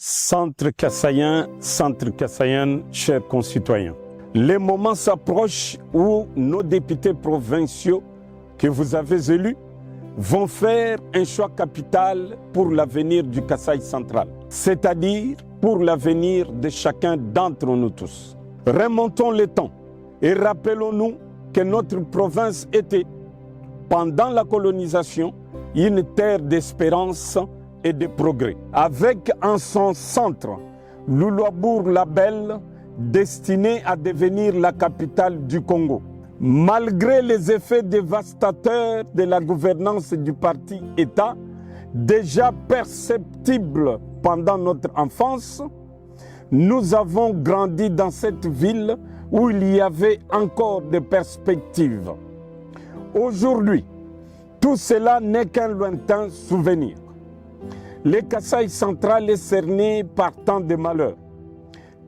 Centre kassaïen, chers concitoyens. Les moments s'approchent où nos députés provinciaux que vous avez élus vont faire un choix capital pour l'avenir du Kasaï central, c'est-à-dire pour l'avenir de chacun d'entre nous tous. Remontons le temps et rappelons-nous que notre province était, pendant la colonisation, une terre d'espérance et de progrès, avec en son centre Loulouabourg-la-Belle, destinée à devenir la capitale du Congo. Malgré les effets dévastateurs de la gouvernance du parti État, déjà perceptibles pendant notre enfance, nous avons grandi dans cette ville où il y avait encore des perspectives. Aujourd'hui, tout cela n'est qu'un lointain souvenir. Le Kasaï central est cerné par tant de malheurs.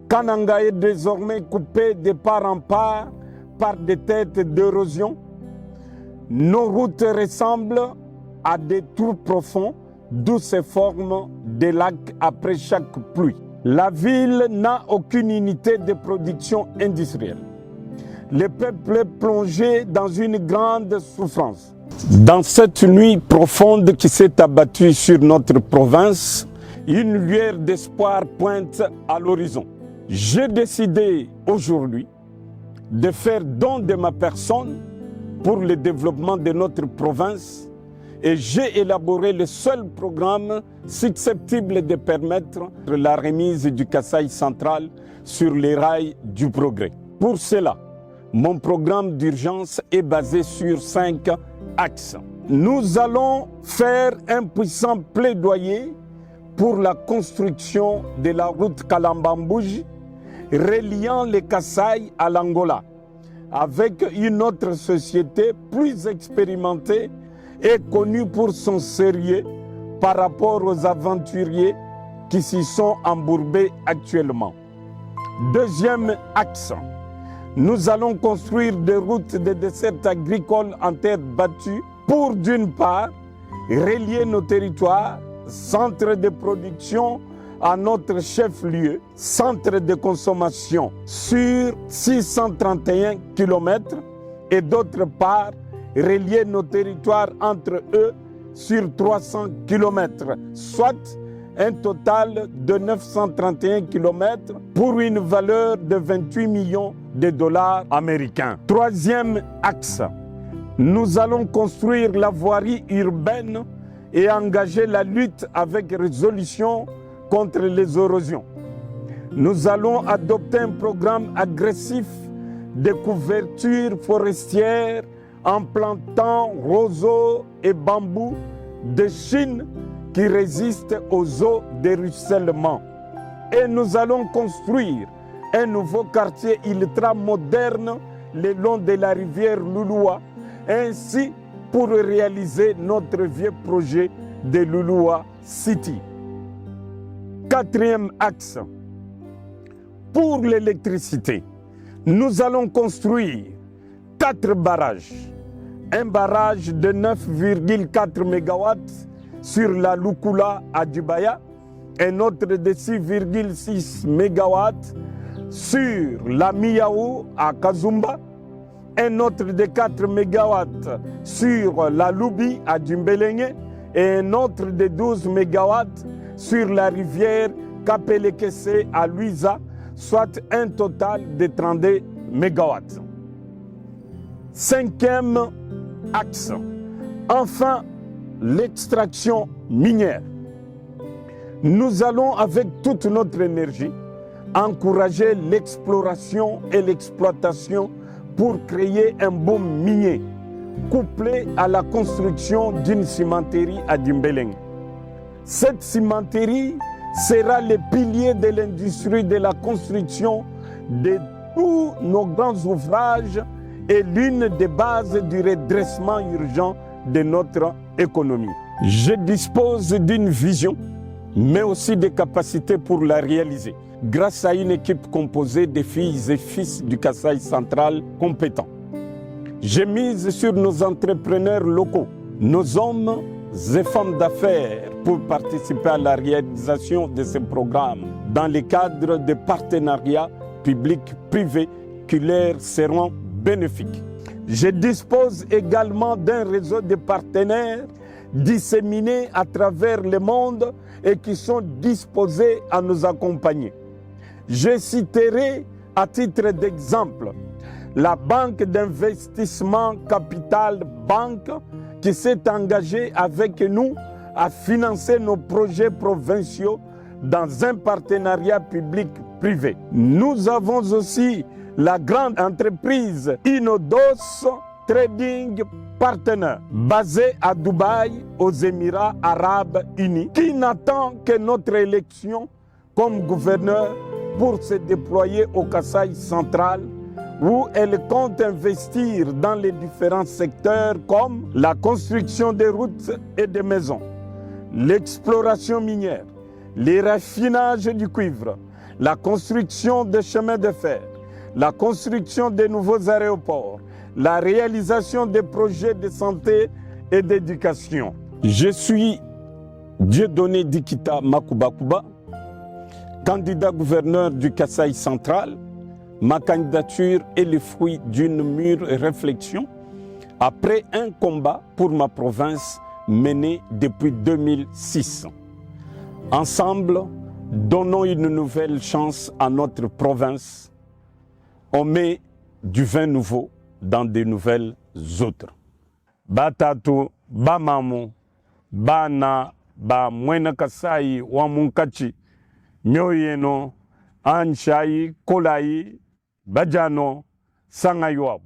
Kananga est désormais coupé de part en part par des têtes d'érosion. Nos routes ressemblent à des trous profonds d'où se forment des lacs après chaque pluie. La ville n'a aucune unité de production industrielle. Le peuple est plongé dans une grande souffrance. Dans cette nuit profonde qui s'est abattue sur notre province, une lueur d'espoir pointe à l'horizon. J'ai décidé aujourd'hui de faire don de ma personne pour le développement de notre province et j'ai élaboré le seul programme susceptible de permettre la remise du Kasaï central sur les rails du progrès. Pour cela, mon programme d'urgence est basé sur 5 axes. Nous allons faire un puissant plaidoyer pour la construction de la route Kalambambouji reliant le Kasaï à l'Angola avec une autre société plus expérimentée et connue pour son sérieux par rapport aux aventuriers qui s'y sont embourbés actuellement. Deuxième axe. Nous allons construire des routes de dessert agricole en terre battue pour, d'une part, relier nos territoires, centres de production à notre chef-lieu, centre de consommation sur 631 km et d'autre part, relier nos territoires entre eux sur 300 km, soit un total de 931 km pour une valeur de 28 millions de dollars américains. Troisième axe, nous allons construire la voirie urbaine et engager la lutte avec résolution contre les érosions. Nous allons adopter un programme agressif de couverture forestière en plantant roseaux et bambous de Chine qui résistent aux eaux de ruissellement. Et nous allons construire un nouveau quartier ultra-moderne le long de la rivière Louloua, ainsi pour réaliser notre vieux projet de Louloua City. Quatrième axe, pour l'électricité, nous allons construire 4 barrages. Un barrage de 9,4 MW sur la Lukula à Dubaya, un autre de 6,6 MW sur la Miaou à Kazumba, un autre de 4 MW sur la Lubi à Djumbelenge et un autre de 12 MW sur la rivière Kapelekese à Luisa, soit un total de 32 MW. Cinquième axe, enfin l'extraction minière. Nous allons avec toute notre énergie encourager l'exploration et l'exploitation pour créer un boom minier, couplé à la construction d'une cimenterie à Djumbelenge. Cette cimenterie sera le pilier de l'industrie de la construction de tous nos grands ouvrages et l'une des bases du redressement urgent de notre économie. Je dispose d'une vision, mais aussi des capacités pour la réaliser, grâce à une équipe composée de filles et fils du Kasaï central compétents. J'ai mise sur nos entrepreneurs locaux, nos hommes et femmes d'affaires pour participer à la réalisation de ces programmes dans le cadre de partenariats publics-privés qui leur seront bénéfiques. Je dispose également d'un réseau de partenaires disséminés à travers le monde et qui sont disposés à nous accompagner. Je citerai à titre d'exemple la Banque d'investissement Capital Banque qui s'est engagée avec nous à financer nos projets provinciaux dans un partenariat public-privé. Nous avons aussi la grande entreprise Inodos Trading Partner, basée à Dubaï, aux Émirats Arabes Unis, qui n'attend que notre élection comme gouverneur pour se déployer au Kasaï central, où elle compte investir dans les différents secteurs comme la construction des routes et des maisons, l'exploration minière, les raffinages du cuivre, la construction des chemins de fer, la construction de nouveaux aéroports, la réalisation des projets de santé et d'éducation. Je suis Dieudonné Dikita Makubakuba, candidat gouverneur du Kasaï central. Ma candidature est le fruit d'une mûre réflexion après un combat pour ma province mené depuis 2006. Ensemble, donnons une nouvelle chance à notre province. On met du vin nouveau dans de nouvelles autres. Batatu, Bamamu, Bana, Ba Mwena Kasai, Wamunkachi, Myoyeno, Anchai, Kolai, Bajano, Sangayoab.